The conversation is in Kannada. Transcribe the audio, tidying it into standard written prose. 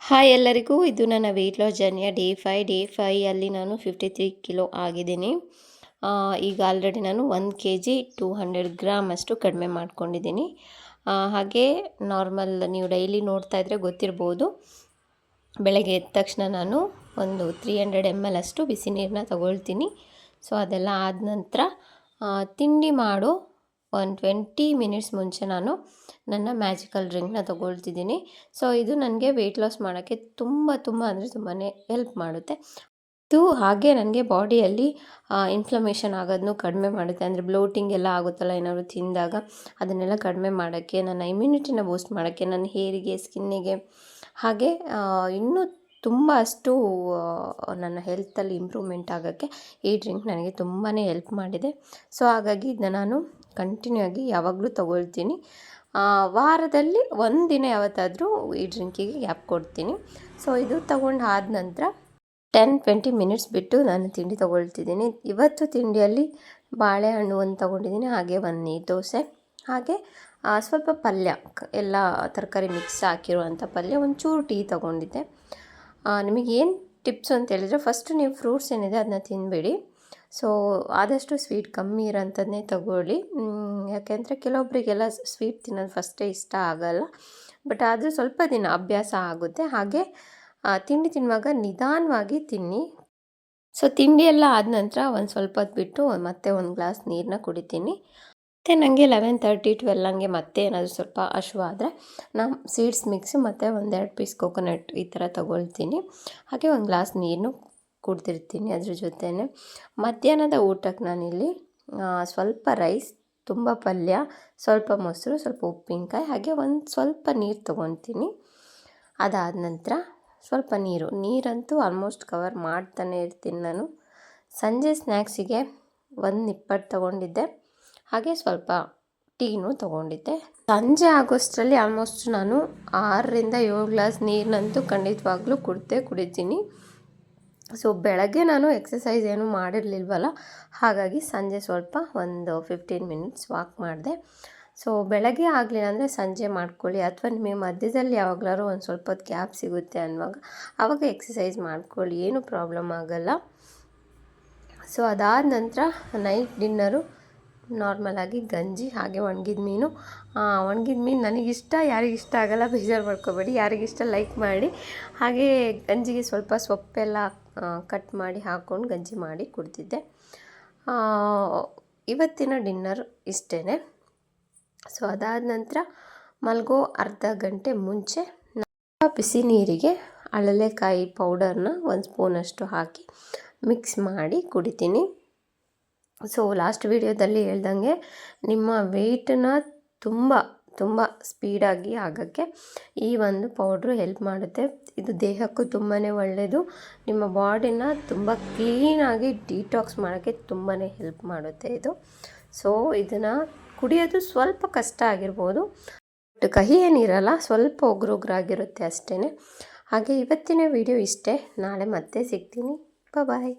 ಹಾಯ್ ಎಲ್ಲರಿಗೂ, ಇದು ನನ್ನ ವೆಯ್ಟ್ ಲಾಸ್ ಜರ್ನಿಯ ಡೇ 5 ಅಲ್ಲಿ ನಾನು 53 ಕಿಲೋ ಆಗಿದ್ದೀನಿ. ಈಗ ಆಲ್ರೆಡಿ ನಾನು 1 kg 200 ಗ್ರಾಮ್ ಅಷ್ಟು ಕಡಿಮೆ ಮಾಡ್ಕೊಂಡಿದ್ದೀನಿ. ಹಾಗೆ ನಾರ್ಮಲ್ ನೀವು ಡೈಲಿ ನೋಡ್ತಾ ಇದ್ದರೆ ಗೊತ್ತಿರ್ಬೋದು, ಬೆಳಗ್ಗೆ ಎದ್ದ ತಕ್ಷಣ ನಾನು ಒಂದು 300 ml ಅಷ್ಟು ಬಿಸಿ ನೀರನ್ನ ತಗೊಳ್ತೀನಿ. ಸೊ ಅದೆಲ್ಲ ಆದ ನಂತರ ತಿಂಡಿ ಮಾಡೋ 20 ಮಿನಿಟ್ಸ್ ಮುಂಚೆ ನಾನು ನನ್ನ ಮ್ಯಾಜಿಕಲ್ ಡ್ರಿಂಕ್ನ ತೊಗೊಳ್ತಿದ್ದೀನಿ. ಸೊ ಇದು ನನಗೆ ವೆಯ್ಟ್ ಲಾಸ್ ಮಾಡೋಕ್ಕೆ ತುಂಬ ಅಂದರೆ ತುಂಬಾ ಹೆಲ್ಪ್ ಮಾಡುತ್ತೆ. ಇದು ಹಾಗೆ ನನಗೆ ಬಾಡಿಯಲ್ಲಿ ಇನ್ಫ್ಲಮೇಷನ್ ಆಗೋದನ್ನು ಕಡಿಮೆ ಮಾಡುತ್ತೆ. ಅಂದರೆ ಬ್ಲೋಟಿಂಗ್ ಎಲ್ಲ ಆಗುತ್ತಲ್ಲ ಏನಾದರೂ ತಿಂದಾಗ, ಅದನ್ನೆಲ್ಲ ಕಡಿಮೆ ಮಾಡೋಕ್ಕೆ, ನನ್ನ ಇಮ್ಯುನಿಟಿನ ಬೂಸ್ಟ್ ಮಾಡೋಕ್ಕೆ, ನನ್ನ ಹೇರಿಗೆ, ಸ್ಕಿನ್ನಿಗೆ, ಹಾಗೆ ಇನ್ನೂ ತುಂಬ ಅಷ್ಟು ನನ್ನ ಹೆಲ್ತಲ್ಲಿ ಇಂಪ್ರೂವ್ಮೆಂಟ್ ಆಗೋಕ್ಕೆ ಈ ಡ್ರಿಂಕ್ ನನಗೆ ತುಂಬಾ ಹೆಲ್ಪ್ ಮಾಡಿದೆ. ಸೊ ಹಾಗಾಗಿ ಇದನ್ನ ನಾನು ಕಂಟಿನ್ಯೂ ಆಗಿ ಯಾವಾಗಲೂ ತೊಗೊಳ್ತೀನಿ. ವಾರದಲ್ಲಿ ಒಂದು ದಿನ ಯಾವತ್ತಾದರೂ ಈ ಡ್ರಿಂಕಿಗೆ ಗ್ಯಾಪ್ ಕೊಡ್ತೀನಿ. ಸೊ ಇದು ತೊಗೊಂಡು ಆದ ನಂತರ 10-20 ಮಿನಿಟ್ಸ್ ಬಿಟ್ಟು ನಾನು ತಿಂಡಿ ತೊಗೊಳ್ತಿದ್ದೀನಿ. ಇವತ್ತು ತಿಂಡಿಯಲ್ಲಿ ಬಾಳೆಹಣ್ಣು ಒಂದು ತೊಗೊಂಡಿದ್ದೀನಿ, ಹಾಗೆ ಒಂದು ನೀರು ದೋಸೆ, ಹಾಗೆ ಸ್ವಲ್ಪ ಪಲ್ಯ, ಎಲ್ಲ ತರಕಾರಿ ಮಿಕ್ಸ್ ಹಾಕಿರುವಂಥ ಪಲ್ಯ, ಒಂಚೂರು ಟೀ ತೊಗೊಂಡಿದ್ದೆ. ನಿಮಗೇನು ಟಿಪ್ಸು ಅಂತ ಹೇಳಿದರೆ, ಫಸ್ಟು ನೀವು ಫ್ರೂಟ್ಸ್ ಏನಿದೆ ಅದನ್ನ ತಿನ್ನಬೇಡಿ. ಸೊ ಆದಷ್ಟು ಸ್ವೀಟ್ ಕಮ್ಮಿ ಇರೋಂಥದ್ದನ್ನೇ ತಗೊಳ್ಳಿ. ಯಾಕೆಂದರೆ ಕೆಲವೊಬ್ಬರಿಗೆಲ್ಲ ಸ್ವೀಟ್ ತಿನ್ನೋದು ಫಸ್ಟೇ ಇಷ್ಟ ಆಗೋಲ್ಲ, ಬಟ್ ಆದರೂ ಸ್ವಲ್ಪ ದಿನ ಅಭ್ಯಾಸ ಆಗುತ್ತೆ. ಹಾಗೆ ತಿಂಡಿ ತಿನ್ನುವಾಗ ನಿಧಾನವಾಗಿ ತಿನ್ನಿ. ಸೊ ತಿಂಡಿ ಎಲ್ಲ ಆದ ನಂತರ ಒಂದು ಸ್ವಲ್ಪ ಹೊತ್ತು ಬಿಟ್ಟು ಮತ್ತೆ ಒಂದು ಗ್ಲಾಸ್ ನೀರನ್ನ ಕುಡಿತೀನಿ. ಮತ್ತು ನನಗೆ 11:30-12 ಹಂಗೆ ಮತ್ತೆ ಏನಾದರೂ ಸ್ವಲ್ಪ ಹಶ್ವಾದರೆ ನಾನು ಸೀಡ್ಸ್ ಮಿಕ್ಸು ಮತ್ತು 1-2 ಪೀಸ್ ಕೊಕೊನಟ್ ಈ ಥರ ತೊಗೊಳ್ತೀನಿ. ಹಾಗೆ ಒಂದು ಗ್ಲಾಸ್ ನೀರನ್ನು ಕುಡ್ದಿರ್ತೀನಿ. ಅದ್ರ ಜೊತೆಯೇ ಮಧ್ಯಾಹ್ನದ ಊಟಕ್ಕೆ ನಾನಿಲ್ಲಿ ಸ್ವಲ್ಪ ರೈಸ್, ತುಂಬ ಪಲ್ಯ, ಸ್ವಲ್ಪ ಮೊಸರು, ಸ್ವಲ್ಪ ಉಪ್ಪಿನಕಾಯಿ, ಹಾಗೆ ಒಂದು ಸ್ವಲ್ಪ ನೀರು ತೊಗೊತೀನಿ. ಅದಾದ ನಂತರ ಸ್ವಲ್ಪ ನೀರಂತೂ ಆಲ್ಮೋಸ್ಟ್ ಕವರ್ ಮಾಡ್ತಾನೆ ಇರ್ತೀನಿ ನಾನು. ಸಂಜೆ ಸ್ನ್ಯಾಕ್ಸಿಗೆ ಒಂದು ನಿಪ್ಪಟ್ಟು ತೊಗೊಂಡಿದ್ದೆ, ಹಾಗೆ ಸ್ವಲ್ಪ ಟೀನೂ ತೊಗೊಂಡಿದ್ದೆ. ಸಂಜೆ ಆಗೋಷ್ಟರಲ್ಲಿ ಆಲ್ಮೋಸ್ಟ್ ನಾನು 6-7 ಗ್ಲಾಸ್ ನೀರನ್ನಂತೂ ಖಂಡಿತವಾಗ್ಲೂ ಕುಡಿತೀನಿ. ಸೊ ಬೆಳಗ್ಗೆ ನಾನು ಎಕ್ಸಸೈಸ್ ಏನೂ ಮಾಡಿರಲಿಲ್ವಲ್ಲ, ಹಾಗಾಗಿ ಸಂಜೆ ಸ್ವಲ್ಪ ಒಂದು 15 ಮಿನಿಟ್ಸ್ ವಾಕ್ ಮಾಡಿದೆ. ಸೊ ಬೆಳಗ್ಗೆ ಆಗಲಿಲ್ಲ ಅಂದರೆ ಸಂಜೆ ಮಾಡ್ಕೊಳ್ಳಿ, ಅಥವಾ ನಿಮಗೆ ಮಧ್ಯದಲ್ಲಿ ಯಾವಾಗಲಾದ್ರು ಒಂದು ಸ್ವಲ್ಪ ಹೊತ್ತು ಗ್ಯಾಪ್ ಸಿಗುತ್ತೆ ಅನ್ನುವಾಗ ಆವಾಗ ಎಕ್ಸಸೈಸ್ ಮಾಡ್ಕೊಳ್ಳಿ, ಏನೂ ಪ್ರಾಬ್ಲಮ್ ಆಗೋಲ್ಲ. ಸೊ ಅದಾದ ನಂತರ ನೈಟ್ ಡಿನ್ನರು ನಾರ್ಮಲಾಗಿ ಗಂಜಿ, ಹಾಗೆ ಒಣಗಿದ ಮೀನು. ಒಣಗಿದ ಮೀನು ನನಗಿಷ್ಟ, ಯಾರಿಗಿಷ್ಟ ಆಗೋಲ್ಲ ಬೇಜಾರು ಮಾಡ್ಕೋಬೇಡಿ, ಯಾರಿಗಿಷ್ಟ ಲೈಕ್ ಮಾಡಿ. ಹಾಗೆ ಗಂಜಿಗೆ ಸ್ವಲ್ಪ ಸೊಪ್ಪೆಲ್ಲ ಕಟ್ ಮಾಡಿ ಹಾಕ್ಕೊಂಡು ಗಂಜಿ ಮಾಡಿ ಕುಡ್ತಿದ್ದೆ. ಇವತ್ತಿನ ಡಿನ್ನರ್ ಇಷ್ಟೇ. ಸೊ ಅದಾದ ನಂತರ ಮಲಗೋ ಅರ್ಧ ಗಂಟೆ ಮುಂಚೆ ಬಿಸಿ ನೀರಿಗೆ ಅಳಲೆಕಾಯಿ ಪೌಡರ್ನ 1 ಸ್ಪೂನಷ್ಟು ಹಾಕಿ ಮಿಕ್ಸ್ ಮಾಡಿ ಕುಡಿತೀನಿ. ಸೊ ಲಾಸ್ಟ್ ವಿಡಿಯೋದಲ್ಲಿ ಹೇಳ್ದಂಗೆ ನಿಮ್ಮ ವೆಯ್ಟನ್ನ ತುಂಬ ಸ್ಪೀಡಾಗಿ ಆಗೋಕ್ಕೆ ಈ ಒಂದು ಪೌಡ್ರು ಹೆಲ್ಪ್ ಮಾಡುತ್ತೆ. ಇದು ದೇಹಕ್ಕೂ ತುಂಬಾ ಒಳ್ಳೆಯದು, ನಿಮ್ಮ ಬಾಡಿನ ತುಂಬ ಕ್ಲೀನಾಗಿ ಡಿಟಾಕ್ಸ್ ಮಾಡೋಕ್ಕೆ ತುಂಬಾ ಹೆಲ್ಪ್ ಮಾಡುತ್ತೆ ಇದು. ಸೊ ಇದನ್ನು ಕುಡಿಯೋದು ಸ್ವಲ್ಪ ಕಷ್ಟ ಆಗಿರ್ಬೋದು, ಬಟ್ ಕಹಿ ಏನಿರಲ್ಲ, ಸ್ವಲ್ಪ ಉಗುರಾಗಿರುತ್ತೆ ಅಷ್ಟೇ. ಹಾಗೆ ಇವತ್ತಿನ ವಿಡಿಯೋ ಇಷ್ಟೇ. ನಾಳೆ ಮತ್ತೆ ಸಿಗ್ತೀನಿ. ಬಾಯ್.